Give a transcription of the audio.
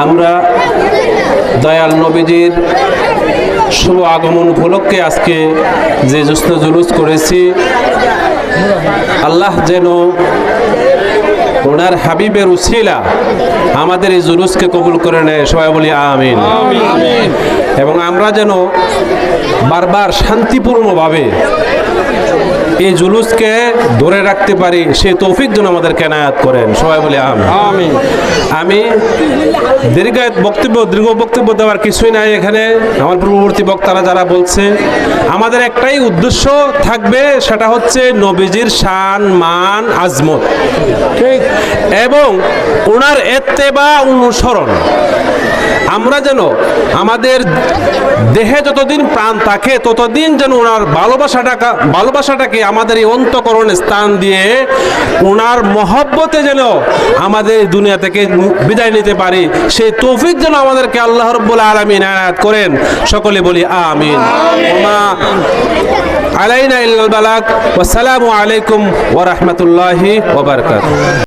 আমরা দয়াল নবীজির শুভ আগমন উপলক্ষে আজকে যে জুস্ত জুলুস করেছি, আল্লাহ যেন ওনার হাবিবের উসিলা আমাদের এই জুলুসকে কবুল করে নেয়। সবাই বলি আমিন। এবং আমরা যেন বারবার শান্তিপূর্ণভাবে এই জুলুসকে ধরে রাখতে পারি, সেই তৌফিক যেন আমাদেরকে এনায়াত করেন। সবাই বলি আমিন। আমি দীর্ঘ বক্তব্য দেওয়ার কিছুই নাই এখানে। আমার পূর্ববর্তী বক্তারা যারা বলছে, আমাদের একটাই উদ্দেশ্য থাকবে, সেটা হচ্ছে নবীজির শান, মান, আজমত ঠিক এবং ওনার ইত্তেবা, অনুসরণ। আমরা যেন আমাদের দেহে যতদিন প্রাণ থাকে ততদিন যেন ওনার ভালোবাসাটাকে আমাদের এই অন্তঃকরণে স্থান দিয়ে ওনার মহব্বতে যেন আমাদের দুনিয়া থেকে বিদায় নিতে পারি, সেই তৌফিক যেন আমাদেরকে আল্লাহ রাব্বুল আলামিন এনায়েত করেন। সকলে বলি আমিন। ওমা আলাইনা ইল্লাল বালাগ। ওয়াসসালামু আলাইকুম ওয়া রাহমাতুল্লাহি ওয়া বারাকাতুহু।